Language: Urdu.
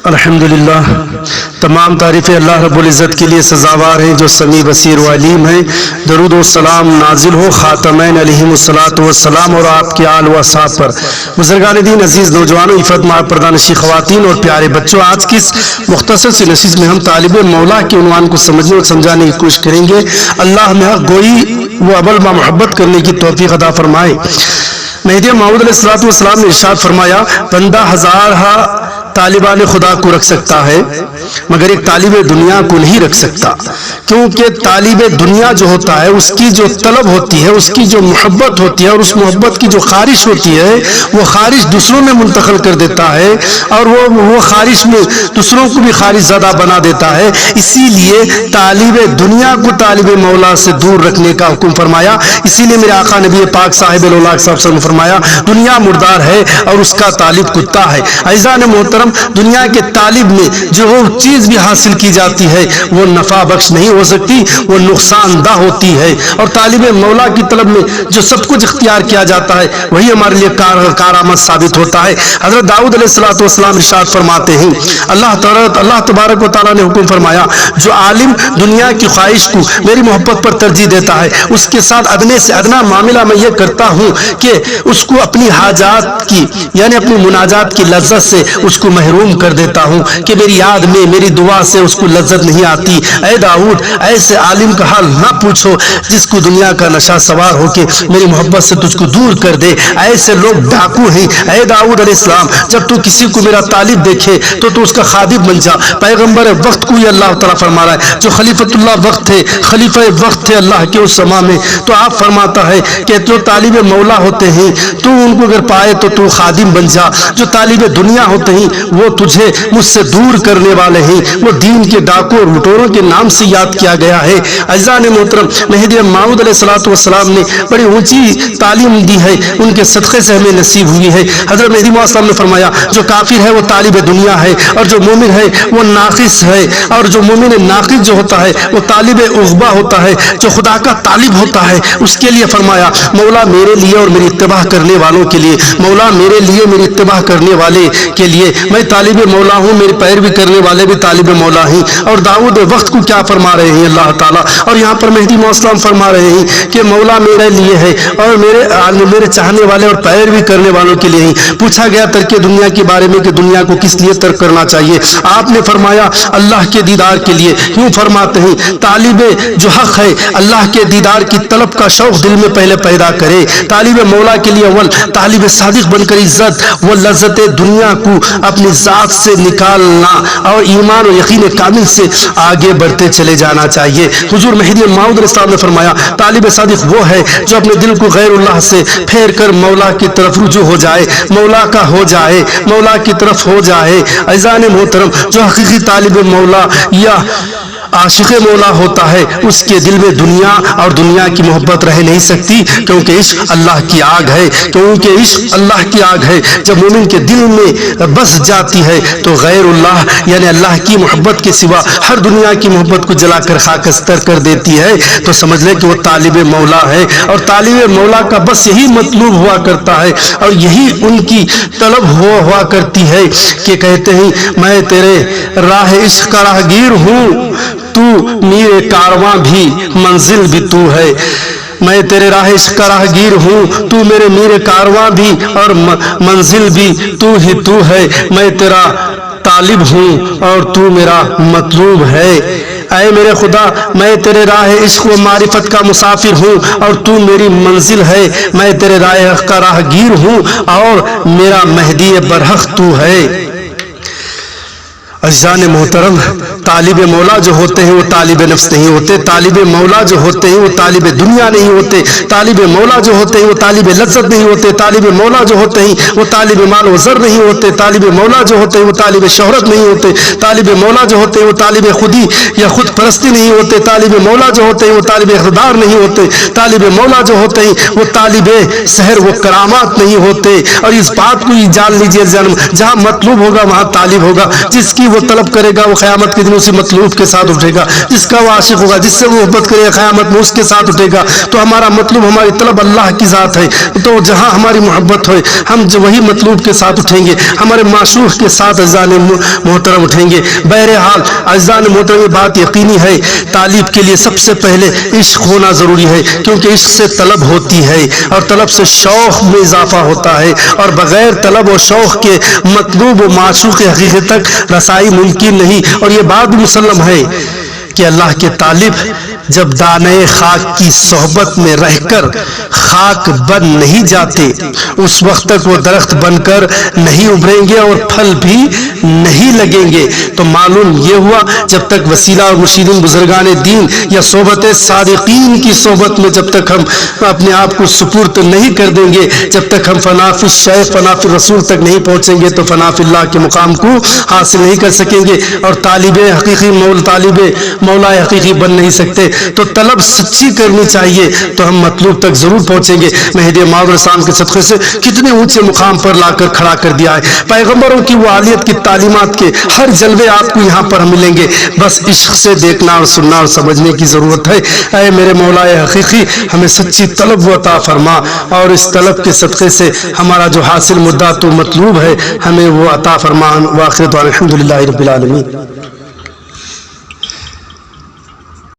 الحمدللہ تمام تعریفیں اللہ رب العزت کے لیے سزاوار ہیں جو سمیع بصیر و علیم ہیں۔ درود و سلام نازل ہو خاتمین علیہم الصلاۃ والسلام اور آپ کے آل و اصحاب پر۔ بزرگان دین، عزیز نوجوانوں، عفت مآب پردانشی خواتین اور پیارے بچوں، آج کی اس مختصر سی نشست میں ہم طالب مولا کے عنوان کو سمجھنے اور سمجھانے کی کوشش کریں گے۔ اللہ میں حق گوئی وہ عمل با محبت کرنے کی توفیق عطا فرمائے۔ مہدی موعود علیہ السلام نے ارشاد فرمایا، بندہ ہزارہ طالبان خدا کو رکھ سکتا ہے مگر ایک طالب دنیا کو نہیں رکھ سکتا، کیونکہ طالب دنیا جو ہوتا ہے اس کی جو طلب ہوتی ہے، اس کی جو محبت ہوتی ہے اور اس محبت کی جو خواہش ہوتی ہے وہ خواہش دوسروں میں منتقل کر دیتا ہے اور وہ خواہش میں دوسروں کو بھی خواہش زدہ بنا دیتا ہے۔ اسی لیے طالب دنیا کو طالب مولا سے دور رکھنے کا حکم فرمایا۔ اسی لیے میرے آقا نبی پاک صاحب الولاق صاحب نے فرمایا، دنیا مردار ہے اور اس کا طالب کتا ہے۔ عزیزان محترم، دنیا کے طالب میں جو چیز بھی حاصل کی جاتی ہے وہ نفع بخش نہیں ہو سکتی، وہ نقصان دہ ہوتی ہے، اور طالب مولا کی طلب میں جو سب کچھ اختیار کیا جاتا ہے وہی ہمارے لیے کارآمد ثابت ہوتا ہے۔ حضرت داؤد علیہ السلام ارشاد فرماتے ہیں، اللہ تبارک و تعالیٰ نے حکم فرمایا، جو عالم دنیا کی خواہش کو میری محبت پر ترجیح دیتا ہے اس کے ساتھ ادنے سے ادنا معاملہ میں یہ کرتا ہوں کہ اس کو اپنی حاجات کی یعنی اپنی مناجات کی لذت سے اس کو محروم کر دیتا ہوں کہ میری یاد میں میری دعا سے اس کو لذت نہیں آتی۔ اے داؤد، ایسے عالم کا حال نہ پوچھو جس کو دنیا کا نشہ سوار ہو کے میری محبت سے تجھ کو دور کر دے۔ ایسے لوگ ڈاکو ہیں۔ اے داؤد علیہ السلام، جب تو کسی کو میرا طالب دیکھے تو اس کا خادم بن جا۔ پیغمبر وقت کو یہ اللہ تعالیٰ فرما رہا ہے، جو خلیفۃ اللہ وقت تھے، خلیفہ وقت تھے اللہ کے اس زمان میں، تو آپ فرماتا ہے کہ جو طالب مولا ہوتے ہیں تو ان کو اگر پائے تو خادم بن جا۔ جو طالب دنیا ہوتے ہیں وہ تجھے مجھ سے دور کرنے والے ہیں، وہ دین کے ڈاکوں اور لٹوروں کے نام سے یاد کیا گیا ہے۔ عزیزان محترم، مہدی موعود علیہ السلام نے بڑی اونچی تعلیم دی ہے، ان کے صدقے سے ہمیں نصیب ہوئی ہے۔ حضرت مہدی موعود نے فرمایا، جو کافر ہے وہ طالب دنیا ہے اور جو مومن ہے وہ ناقص ہے، اور جو مومن ناقص جو ہوتا ہے وہ طالب عقبہ ہوتا ہے، جو خدا کا طالب ہوتا ہے اس کے لیے فرمایا، مولا میرے لیے اور میری اتباع کرنے والوں کے لیے، مولا میرے لیے میری اتباع کرنے والے کے لیے، میں طالب مولا ہوں، میری پیروی کرنے والے بھی طالب مولا ہیں۔ اور داؤد وقت کو کیا فرما رہے ہیں اللہ تعالیٰ، اور یہاں پر مہدی موعود فرما رہے ہیں کہ مولا میرے لیے ہے اور میرے چاہنے والے اور پیروی کرنے والوں کے لیے ہی۔ پوچھا گیا ترک دنیا کے بارے میں کہ دنیا کو کس لیے ترک کرنا چاہیے، آپ نے فرمایا اللہ کے دیدار کے لیے۔ یوں فرماتے ہیں، طالب جو حق ہے اللہ کے دیدار کی طلب کا شوق دل میں پہلے پیدا کرے۔ طالب مولا کے لیے اول طالب صادق بن کر عزت و لذت دنیا کو اپنی ذات سے نکالنا اور ایمان و یقین کامل سے آگے بڑھتے چلے جانا چاہیے۔ حضور مہدی موعود علیہ السلام نے فرمایا، طالب صادق وہ ہے جو اپنے دل کو غیر اللہ سے پھیر کر مولا کی طرف رجوع ہو جائے، مولا کا ہو جائے، مولا کی طرف ہو جائے۔ عزیزان محترم، جو حقیقی طالب مولا یا عاشق مولا ہوتا ہے اس کے دل میں دنیا اور دنیا کی محبت رہ نہیں سکتی، کیونکہ عشق اللہ کی آگ ہے، کیونکہ عشق اللہ کی آگ ہے۔ جب مومن کے دل میں بس جاتی ہے تو غیر اللہ یعنی اللہ کی محبت کے سوا ہر دنیا کی محبت کو جلا کر خاکستر کر دیتی ہے، تو سمجھ لے کہ وہ طالب مولا ہے۔ اور طالب مولا کا بس یہی مطلوب ہوا کرتا ہے اور یہی ان کی طلب ہوا کرتی ہے کہ کہتے ہیں، میں تیرے راہ عشق کا راہگیر ہوں، تو میرے کارواں بھی منزل بھی تو ہے۔ میں تیرے راہ عشق کا راہگیر ہوں، تو میرے کارواں بھی اور منزل بھی تو ہی تو ہے۔ میں تیرا طالب ہوں اور تو میرا مطلوب ہے۔ اے میرے خدا، میں تیرے راہ عشق و معرفت کا مسافر ہوں اور تو میری منزل ہے۔ میں تیرے راہ حق کا راہگیر ہوں اور میرا مہدی برحق تو ہے۔ عزیزان محترم، طالب مولا جو ہوتے ہیں وہ طالب نفس نہیں ہوتے، طالب مولا جو ہوتے ہیں وہ طالب دنیا نہیں ہوتے، طالب مولا جو ہوتے ہیں وہ طالب لذت نہیں ہوتے، طالب مولا جو ہوتے ہیں وہ طالب مال و زر نہیں ہوتے، طالب مولا جو ہوتے ہیں وہ طالب شہرت نہیں ہوتے، طالب مولا جو ہوتے ہیں وہ طالب خودی یا خود پرستی نہیں ہوتے، طالب مولا جو ہوتے ہیں وہ طالب اقتدار نہیں ہوتے، طالب مولا جو ہوتے ہیں وہ طالب سحر و کرامات نہیں ہوتے۔ اور اس بات کو ہی جان لیجیے، جہاں مطلوب ہوگا وہاں طالب ہوگا، جس کی وہ طلب کرے گا وہ قیامت کے دن اسی مطلوب کے ساتھ اٹھے گا. جس کا وہ عاشق ہوگا, جس سے وہ محبت کرے گا قیامت میں اس کے ساتھ اٹھے گا. تو ہمارا مطلوب, ہماری طلب اللہ کی ذات ہے. تو جہاں ہماری محبت ہوئے ہم جو وہی مطلوب کے ساتھ اٹھیں گے, ہمارے معشوق کے ساتھ عزیزان محترم اٹھیں گے. بہرحال عزیزان محترم, یہ بات یقینی ہے طالب کے لیے سب سے پہلے عشق ہونا ضروری ہے, کیونکہ عشق سے طلب ہوتی ہے اور طلب سے شوق میں اضافہ ہوتا ہے, اور بغیر طلب و شوق کے مطلوب و معشوق حقیقت تک رسائی ممکن نہیں. اور یہ بات بھی مسلم ہے کہ اللہ کے طالب جب دانے خاک کی صحبت میں رہ کر خاک بن نہیں جاتے, اس وقت تک وہ درخت بن کر نہیں ابھریں گے اور پھل بھی نہیں لگیں گے. تو معلوم یہ ہوا جب تک وسیلہ اور مرشدین بزرگان دین یا صحبت صادقین کی صحبت میں جب تک ہم اپنے آپ کو سپرد نہیں کر دیں گے, جب تک ہم فنا فی الشیخ فنا فی الرسول تک نہیں پہنچیں گے تو فنا فی اللہ کے مقام کو حاصل نہیں کر سکیں گے, اور طالب حقیقی مولا حقیقی بن نہیں سکتے. تو طلب سچی کرنی چاہیے تو ہم مطلوب تک ضرور پہنچیں گے. مہدی موعود علیہ السلام کے صدقے سے کتنے اونچے مقام پر لا کر کھڑا کر دیا ہے. پیغمبروں کی وعالیت کی تعلیمات کے ہر جلوے آپ کو یہاں پر ملیں گے, بس عشق سے دیکھنا اور سننا اور سمجھنے کی ضرورت ہے. اے میرے مولا حقیقی, ہمیں سچی طلب و عطا فرما, اور اس طلب کے صدقے سے ہمارا جو حاصل مدعا تو مطلوب ہے ہمیں وہ عطا فرما. وآخر دعوانا الحمدللہ رب العالمین.